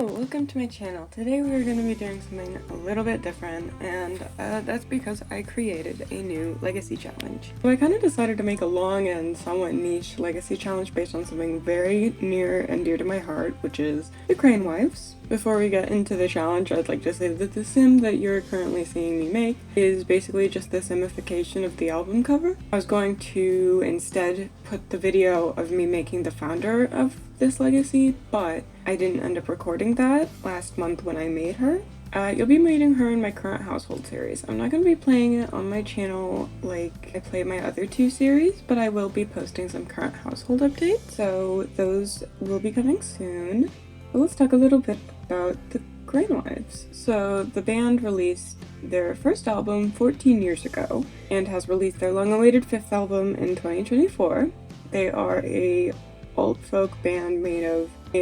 welcome to my channel. Today we are going to be doing something a little bit different, and that's because I created a new legacy challenge. So I kind of decided to make a long and somewhat niche legacy challenge based on something very near and dear to my heart, which is the Crane Wives. Before we get into the challenge, I'd like to say that the sim that you're currently seeing me make is basically just the simification of the album cover. I was going to instead put the video of me making the founder of this legacy, but I didn't end up recording that last month when I made her. You'll be meeting her in my current household series. I'm not going to be playing it on my channel like I play my other two series, but I will be posting some current household updates, so those will be coming soon. But let's talk a little bit about the Crane Wives. So the band released their first album 14 years ago and has released their long-awaited fifth album in 2024. They are a alt-folk band made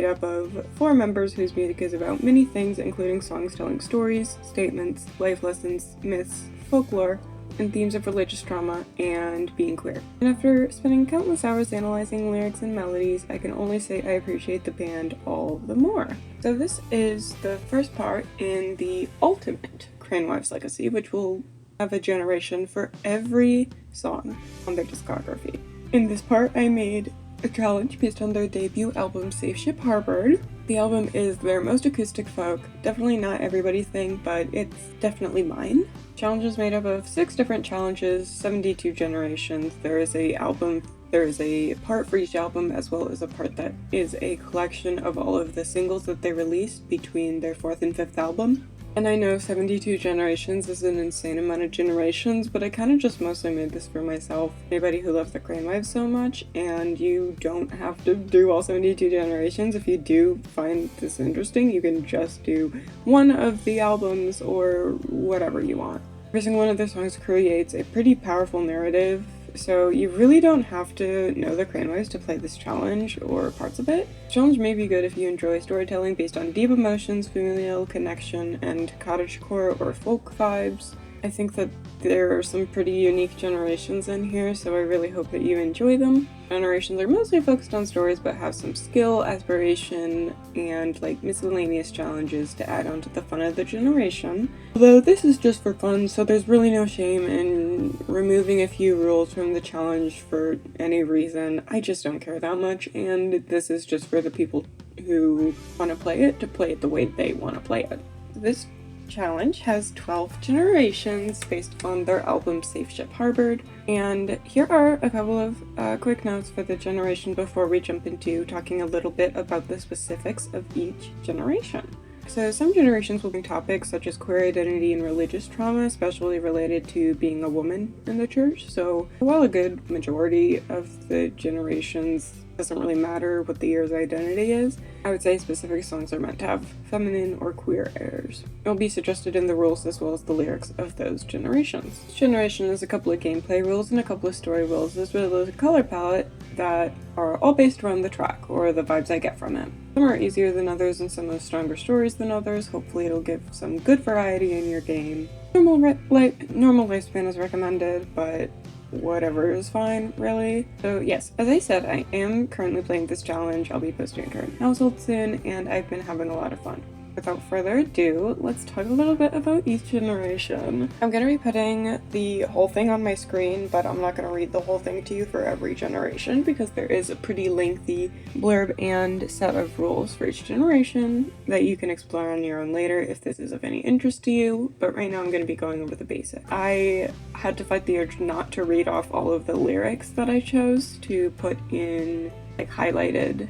up of 4 members whose music is about many things, including songs telling stories, statements, life lessons, myths, folklore, and themes of religious trauma and being queer. And after spending countless hours analyzing lyrics and melodies, I can only say I appreciate the band all the more. So this is the first part in the ultimate Crane Wives legacy, which will have a generation for every song on their discography. In this part, I made a challenge based on their debut album, Safe Ship Harbored. The album is their most acoustic folk, definitely not everybody's thing, but it's definitely mine. Challenge is made up of 6 different challenges, 72 generations. There is a part for each album, as well as a part that is a collection of all of the singles that they released between their 4th and 5th album. And I know 72 generations is an insane amount of generations, but I kind of just mostly made this for myself. Anybody who loves the Crane Wives so much, and you don't have to do all 72 generations. If you do find this interesting, you can just do one of the albums or whatever you want. Every single one of their songs creates a pretty powerful narrative, so you really don't have to know the Crane Wives to play this challenge or parts of it. The challenge may be good if you enjoy storytelling based on deep emotions, familial connection, and cottagecore or folk vibes. I think that there are some pretty unique generations in here, so I really hope that you enjoy them. Generations are mostly focused on stories, but have some skill, aspiration, and miscellaneous challenges to add on to the fun of the generation. Although this is just for fun, so there's really no shame in removing a few rules from the challenge for any reason. I just don't care that much, and this is just for the people who want to play it the way they want to play it. This challenge has 12 generations based on their album Safe Ship Harbored, and here are a couple of quick notes for the generation before we jump into talking a little bit about the specifics of each generation. So some generations will bring topics such as queer identity and religious trauma, especially related to being a woman in the church. So while a good majority of the generations doesn't really matter what the year's identity is, I would say specific songs are meant to have feminine or queer airs. It will be suggested in the rules as well as the lyrics of those generations. Each generation has a couple of gameplay rules and a couple of story rules, as well as a color palette that are all based around the track or the vibes I get from it. Some are easier than others and some have stronger stories than others. Hopefully it'll give some good variety in your game. Normal lifespan is recommended, but whatever is fine, really. So yes, as I said, I am currently playing this challenge. I'll be posting a current household soon, and I've been having a lot of fun. Without further ado, let's talk a little bit about each generation. I'm going to be putting the whole thing on my screen, but I'm not going to read the whole thing to you for every generation because there is a pretty lengthy blurb and set of rules for each generation that you can explore on your own later if this is of any interest to you, but right now I'm going to be going over the basics. I had to fight the urge not to read off all of the lyrics that I chose to put in highlighted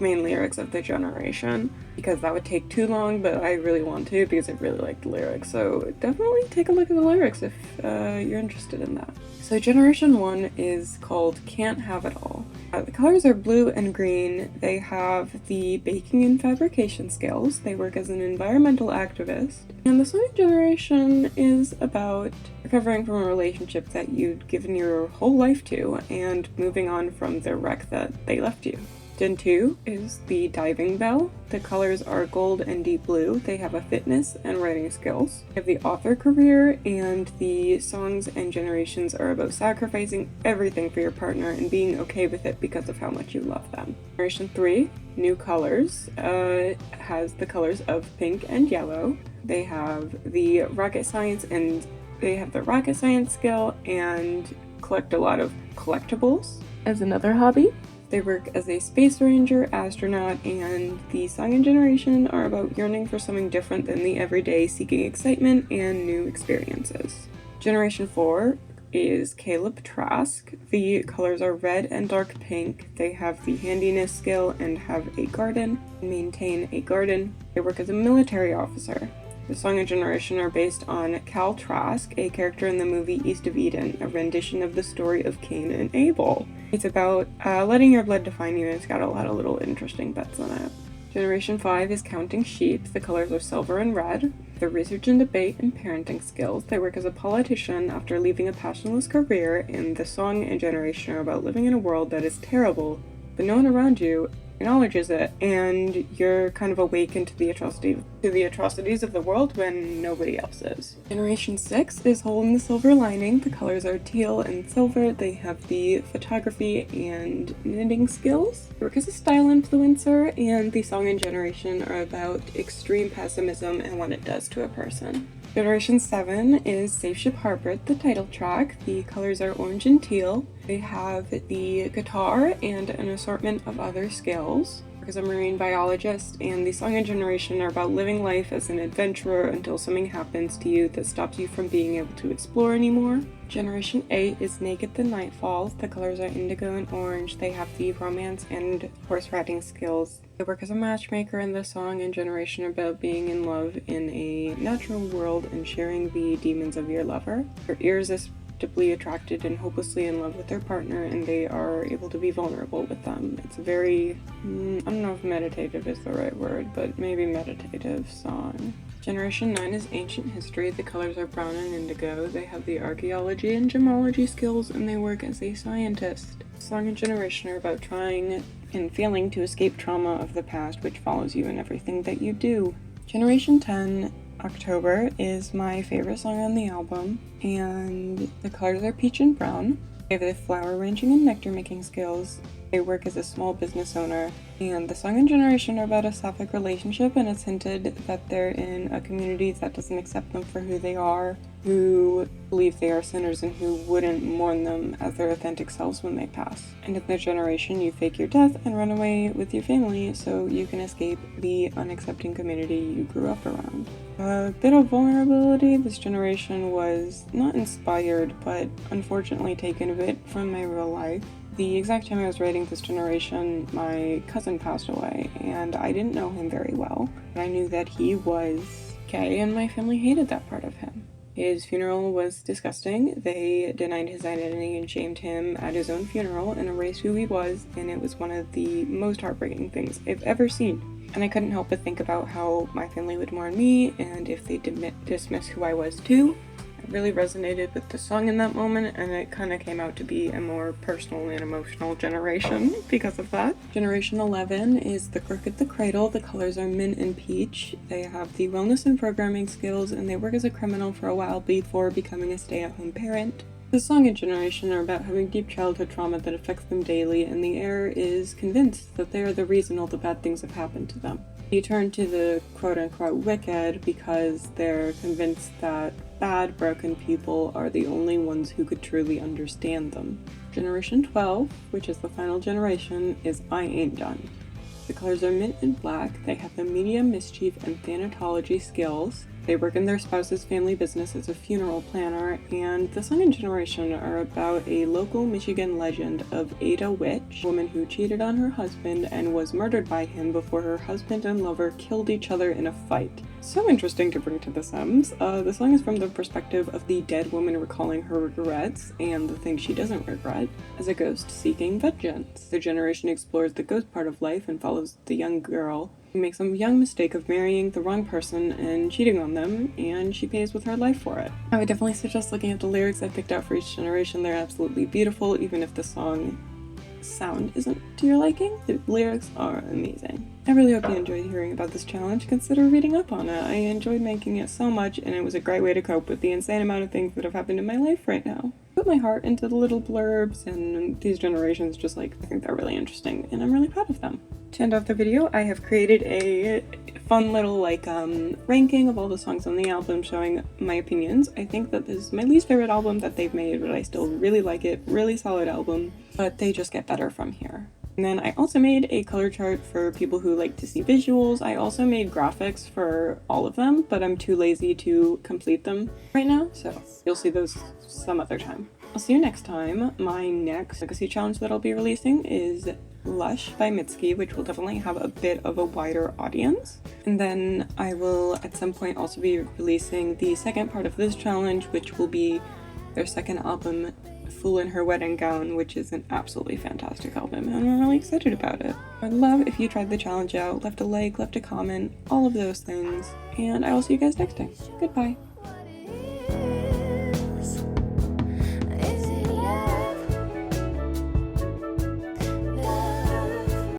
main lyrics of the generation, because that would take too long, but I really want to because I really like the lyrics, so definitely take a look at the lyrics if you're interested in that. So generation 1 is called Can't Have It All. The colors are blue and green. They have the baking and fabrication skills. They work as an environmental activist. And the second generation is about recovering from a relationship that you'd given your whole life to and moving on from the wreck that they left you. Gen 2 is the Diving Bell. The colors are gold and deep blue. They have a fitness and writing skills. They have the author career, and the songs and generations are about sacrificing everything for your partner and being okay with it because of how much you love them. Generation 3, new colors, has the colors of pink and yellow. They have the rocket science skill and collect a lot of collectibles as another hobby. They work as a space ranger, astronaut, and the song and generation are about yearning for something different than the everyday, seeking excitement and new experiences. Generation 4 is Caleb Trask. The colors are red and dark pink. They have the handiness skill and have a garden, maintain a garden. They work as a military officer. The song and generation are based on Cal Trask, a character in the movie East of Eden, a rendition of the story of Cain and Abel. It's about letting your blood define you, and it's got a lot of little interesting bets on it. Generation 5 is Counting Sheep. The colors are silver and red. They're research and debate and parenting skills. They work as a politician after leaving a passionless career, and the song and generation are about living in a world that is terrible, but no one around you acknowledges it, and you're kind of awakened to the atrocities of the world when nobody else is. Generation 6 is Hole in the Silver Lining. The colors are teal and silver. They have the photography and knitting skills. They work as a style influencer, and the song and generation are about extreme pessimism and what it does to a person. Generation 7 is Safe Ship Harbor, the title track. The colors are orange and teal. They have the guitar and an assortment of other skills. Because I'm a marine biologist, and the song and generation are about living life as an adventurer until something happens to you that stops you from being able to explore anymore. Generation 8 is Naked the Night Falls. The colors are indigo and orange. They have the romance and horse riding skills. They work as a matchmaker, and the song and generation are about being in love in a natural world and sharing the demons of your lover. They're irresistibly attracted and hopelessly in love with their partner, and they are able to be vulnerable with them. It's a very, I don't know if meditative is the right word, but maybe meditative song. Generation 9 is Ancient History. The colors are brown and indigo. They have the archaeology and gemology skills, and they work as a scientist. Song and generation are about trying and failing to escape trauma of the past, which follows you in everything that you do. Generation 10, October, is my favorite song on the album, and the colors are peach and brown. They have the flower arranging and nectar making skills. They work as a small business owner, and the song and generation are about a sapphic relationship, and it's hinted that they're in a community that doesn't accept them for who they are, who believe they are sinners, and who wouldn't mourn them as their authentic selves when they pass. And in their generation, you fake your death and run away with your family so you can escape the unaccepting community you grew up around. A bit of vulnerability. This generation was not inspired, but unfortunately taken a bit from my real life. The exact time I was writing this generation, my cousin passed away, and I didn't know him very well, but I knew that he was gay, and my family hated that part of him. His funeral was disgusting. They denied his identity and shamed him at his own funeral and erased who he was, and it was one of the most heartbreaking things I've ever seen. And I couldn't help but think about how my family would mourn me, and if they dismiss who I was too. Really resonated with the song in that moment, and it kind of came out to be a more personal and emotional generation because of that. Generation 11 is The Crooked the Cradle. The colors are mint and peach. They have the wellness and programming skills, and they work as a criminal for a while before becoming a stay-at-home parent. The song and generation are about having deep childhood trauma that affects them daily, and the heir is convinced that they are the reason all the bad things have happened to them. You turn to the quote-unquote wicked because they're convinced that bad, broken people are the only ones who could truly understand them. Generation 12, which is the final generation, is I Ain't Done. The colors are mint and black. They have the medium, mischief, and thanatology skills. They work in their spouse's family business as a funeral planner, and the song and generation are about a local Michigan legend of Ada Witch, a woman who cheated on her husband and was murdered by him before her husband and lover killed each other in a fight. So interesting to bring to The Sims. The song is from the perspective of the dead woman recalling her regrets and the things she doesn't regret, as a ghost seeking vengeance. The generation explores the ghost part of life and follows the young girl who makes a young mistake of marrying the wrong person and cheating on them, and she pays with her life for it. I would definitely suggest looking at the lyrics I picked out for each generation. They're absolutely beautiful, even if the song sound isn't to your liking, the lyrics are amazing. I really hope you enjoyed hearing about this challenge. Consider reading up on it. I enjoyed making it so much, and it was a great way to cope with the insane amount of things that have happened in my life right now. Put my heart into the little blurbs, and these generations just I think they're really interesting, and I'm really proud of them. To end off the video, I have created a fun little ranking of all the songs on the album showing my opinions. I think that this is my least favorite album that they've made, but I still really like it. Really solid album, but they just get better from here. And then I also made a color chart for people who like to see visuals. I also made graphics for all of them, but I'm too lazy to complete them right now, so you'll see those some other time. I'll see you next time. My next legacy challenge that I'll be releasing is Lush by Mitski, which will definitely have a bit of a wider audience. And then I will at some point also be releasing the second part of this challenge, which will be their second album, Fool in Her Wedding Gown, which is an absolutely fantastic album, and I'm really excited about it. I'd love if you tried the challenge out, left a like, left a comment, all of those things, and I will see you guys next time. Goodbye.